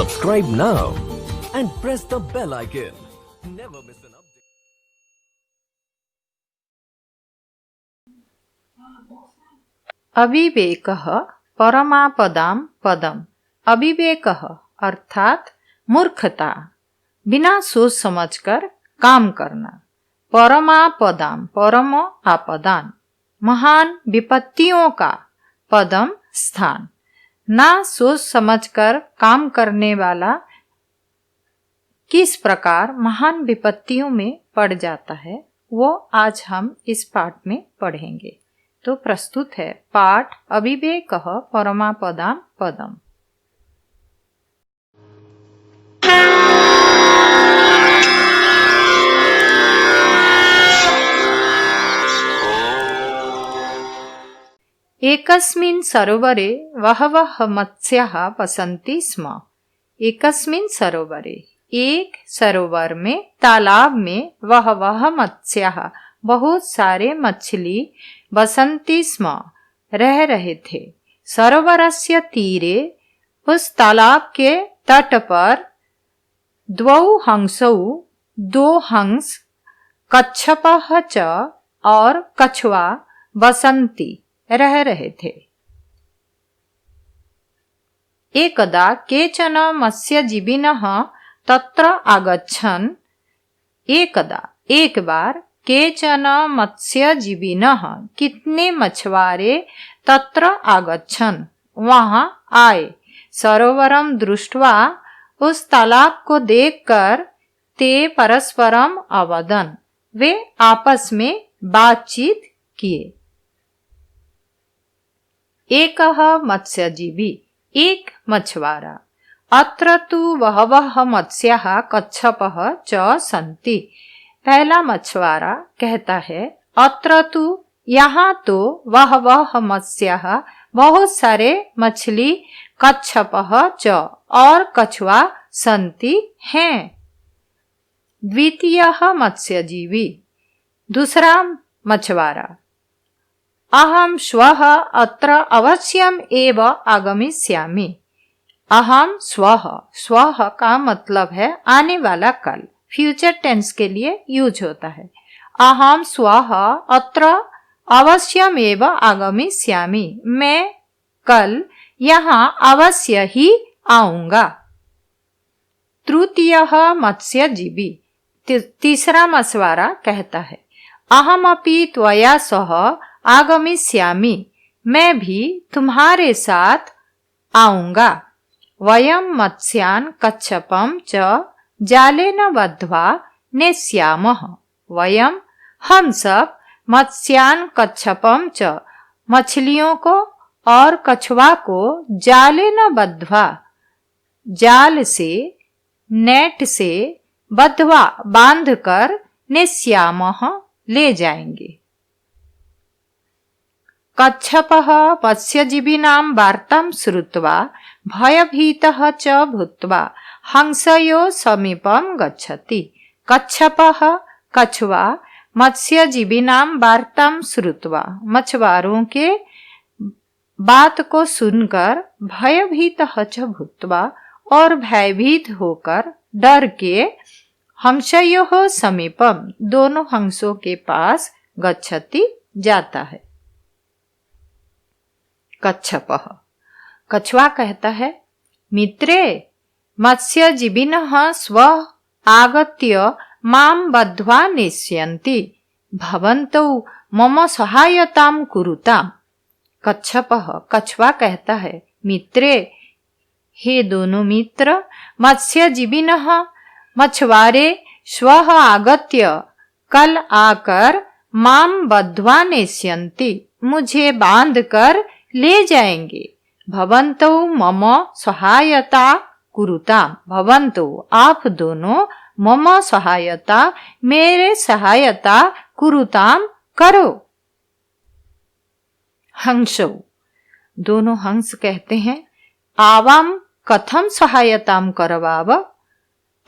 Subscribe now and press the bell icon. Never miss an update. अविवेकः परमापदां पदम। अविवेकः अर्थात मूर्खता, बिना सोच समझकर काम करना। परमापदां परम आपदान, महान विपत्तियों का, पदम स्थान। ना सोच समझकर काम करने वाला किस प्रकार महान विपत्तियों में पड़ जाता है, वो आज हम इस पाठ में पढ़ेंगे। तो प्रस्तुत है पाठ अविवेकः परमापदां पदम। एकस्मिन् सरोवरे बहवः मत्स्याः वसन्ति स्म। एकस्मिन् सरोवरे, एक सरोवर में, तालाब में, बहवः मत्स्याः बहुत सारे मछली वसन्ति स्म रह रहे थे। सरोवरस्य तीरे, उस तालाब के तट पर, द्वौ हंसौ, दो हंस, कच्छपः च और कछुआ वसन्ति रह रहे थे। एकदा केचन मत्स्यजीविनः तत्र आगच्छन्। एकदा एक बार, केचन मत्स्यजीविनः कितने मछुआरे, तत्र आगच्छन् वहां आए। सरोवरम दृष्ट्वा, उस तालाब को देखकर, ते परस्परम अवदन्, वे आपस में बातचीत किए। एकः मत्स्यजीवी, एक मछुआरा, अत्र तु बहवः मत्स्याः कच्छपः च सन्ति। पहला मछुआरा कहता है, अत्र तु यहाँ तो बहवः मत्स्याः बहुत सारे मछली, कच्छपः च और कछुआ, सन्ति हैं। द्वितीयः मत्स्यजीवी, दूसरा मछुआरा, अहम श्वः अत्र अवश्यम एव आगमिष्यामि। अहम स्वः, स्वः का मतलब है आने वाला कल, फ्यूचर टेंस के लिए यूज होता है। अहम स्वः अत्र अवश्यम एव आगमिष्यामि, मैं कल यहाँ अवश्य ही आऊंगा। तृतीयः मत्स्यजीवी, तीसरा मछुआरा कहता है, अहमपि त्वया सह आगमिष्यामि, मैं भी तुम्हारे साथ आऊंगा। वयं मत्स्यान् कच्छपं च जालेन बद्ध्वा नेष्यामः। वयं, हम सब, मत्स्यान् कच्छपं च, मछलियों को और कछुआ को, जालेन बद्ध्वा, जाल से, नेट से, बद्ध्वा बांधकर, नेष्यामः ले जाएंगे। कच्छपः मत्स्यजीविनां वार्तां श्रुत्वा भयभीतः च भूत्वा हंसयोः समीपं गच्छति। कच्छपः, कछुआ, मत्स्यजीविनां वार्तां श्रुत्वा, मछुआरों के बात को सुनकर, भयभीतः च भूत्वा और भयभीत होकर, डर के, हंसयोः समीपम, दोनों हंसों के पास, गच्छति जाता है। कच्छपः, कछुआ कहता है, मित्रे, मत्स्यजीविनः स्वः आगत्य मां बद्ध्वा नेष्यन्ति, भवन्तौ मम सहायतां कुरुताम्। कच्छपः, कछुआ कहता है, मित्रे, हे दोनों मित्र, मत्स्यजीविनः, मछुआरे, स्वः आगत्य, कल आकर, मां बद्ध्वा नेष्यन्ति, मुझे बांधकर ले जाएंगे। भवन्तौ मम सहायता कुरुताम्, भवन्तौ आप दोनों, मम सहायता, मेरे सहायता, कुरुताम् करो। हंसौ, दोनों हंस कहते हैं, आवाम कथम सहायतां करवाव।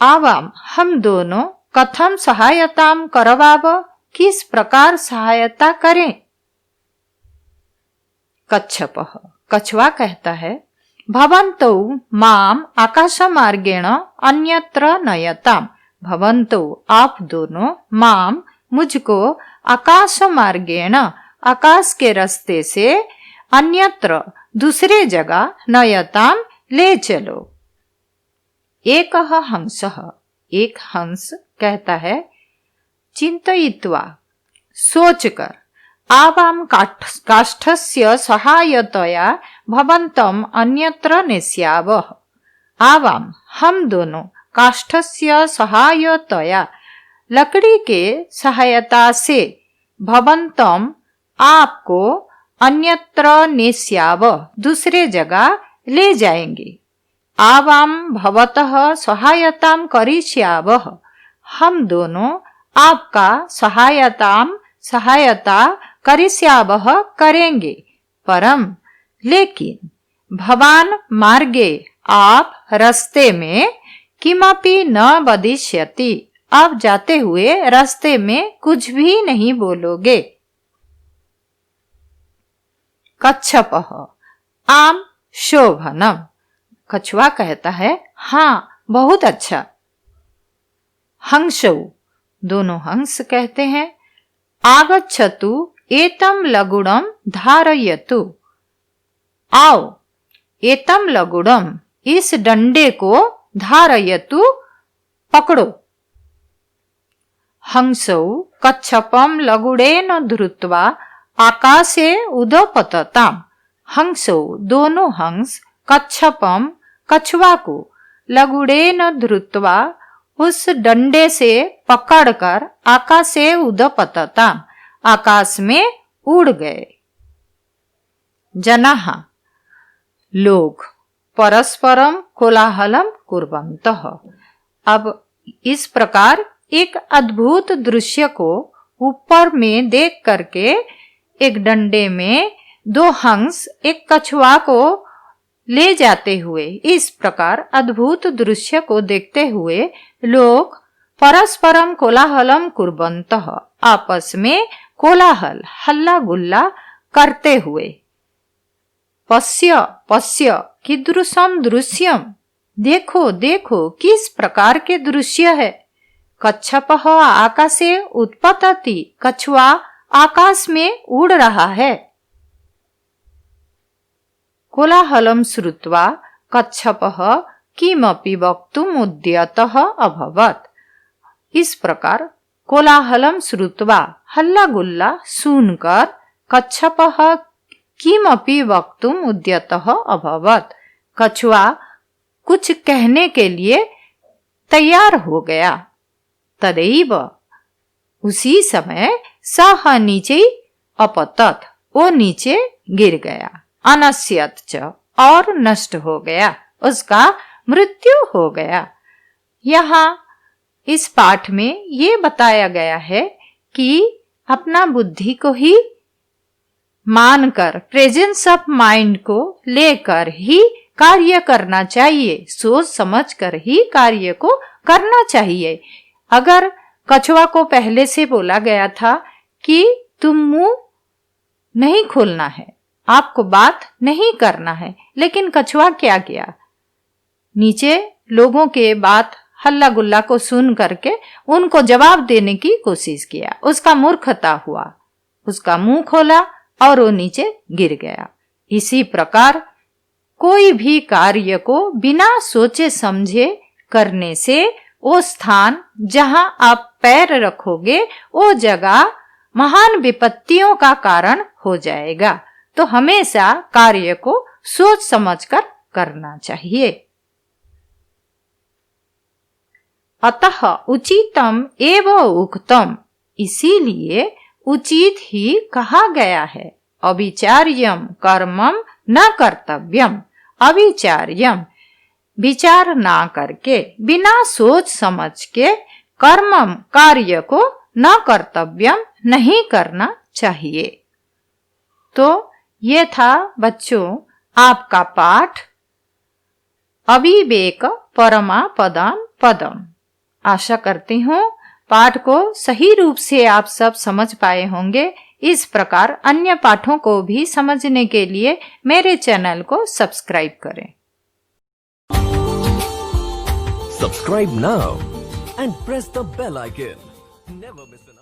आवाम, हम दोनों, कथम सहायतां करवाव, किस प्रकार सहायता करें। कच्छपः, कछुआ कहता है, भवन्तौ माम आकाशमार्गेण अन्यत्र नयताम। भवन्तौ आप दोनों माम मुझको आकाश मार्गेण आकाश के रास्ते से अन्यत्र दूसरे जगह नयताम ले चलो। एकः हंसः एक हंस कहता है चिन्तयित्वा सोचकर आवाम काष्ठस्य सहायतया भवन्तम् अन्यत्र नेष्यावः। आवाम हम दोनों काष्ठस्य सहायतया लकड़ी के सहायता से भवन्तम् आपको अन्यत्र नेष्यावः दूसरे जगह ले जाएंगे। आवाम भवतः सहायतां करिष्यावः हम दोनों आपका सहायता करिष्यावः करेंगे। परम लेकिन भवान मार्गे आप रास्ते में किमपि न वदिष्यति आप जाते हुए रास्ते में कुछ भी नहीं बोलोगे। कच्छपः आम शोभनम कछुआ कहता है हाँ बहुत अच्छा। हंसौ दोनों हंस कहते हैं आगच्छतु एतम लगुड़म धारयतु। आओ एतम लगुड़म इस डंडे को धारयतु पकड़ो। हंसौ कच्छपम लगुड़ेन धृत्वा आकाशे उदपतताम। हंसौ दोनों हंस कच्छपम कछुआ को लगुड़ेन धृत्वा उस डंडे से पकड़कर आकाशे उदपतताम आकाश में उड़ गए। जनाः लोग परस्परम कोलाहलम कुर्वन्तः। अब इस प्रकार एक अद्भुत दृश्य को ऊपर में देख करके एक डंडे में दो हंस एक कछुआ को ले जाते हुए इस प्रकार अद्भुत दृश्य को देखते हुए लोग परस्परम कोलाहलम कुर्वन्तः आपस में कोलाहल हल्ला गुल्ला करते हुए। पश्य पश्य कीदृशम दृश्यम देखो देखो किस प्रकार के दृश्य है। कच्छपः आकाशे उत्पतति कछुआ आकाश में उड़ रहा है। कोलाहलम श्रुत्वा कच्छपः किमपि वक्तुम् उद्यतः अभवत्। इस प्रकार कोलाहलम श्रुत्वा हल्ला गुल्ला सुनकर कच्छपः किमपि वक्तुम् उद्यतः अभवत् कछुआ कुछ कहने के लिए तैयार हो गया। तदैव उसी समय सः नीचे अपतत वो नीचे गिर गया। अनश्यत च और नष्ट हो गया उसका मृत्यु हो गया। यहाँ इस पाठ में ये बताया गया है कि अपना बुद्धि को ही मानकर प्रेजेंस ऑफ माइंड को लेकर ही कार्य करना चाहिए। सोच समझ कर ही कार्य को करना चाहिए। अगर कछुआ को पहले से बोला गया था कि तुम मुंह नहीं खोलना है आपको बात नहीं करना है लेकिन कछुआ क्या किया नीचे लोगों के बात हल्ला गुल्ला को सुन करके उनको जवाब देने की कोशिश किया। उसका मूर्खता हुआ उसका मुंह खोला और वो नीचे गिर गया। इसी प्रकार कोई भी कार्य को बिना सोचे समझे करने से वो स्थान जहां आप पैर रखोगे वो जगह महान विपत्तियों का कारण हो जाएगा। तो हमेशा कार्य को सोच समझकर करना चाहिए। अतः उचितम एव उक्तम इसीलिए उचित ही कहा गया है। अविचार्यम कर्मम न कर्तव्यम। अविचार्यम विचार ना करके बिना सोच समझ के कर्मम कार्य को न कर्तव्यम नहीं करना चाहिए। तो ये था बच्चों आपका पाठ अविवेक परमा पदम पदम। आशा करती हूँ पाठ को सही रूप से आप सब समझ पाए होंगे। इस प्रकार अन्य पाठों को भी समझने के लिए मेरे चैनल को सब्सक्राइब करें। Subscribe now and press the bell icon. Never miss an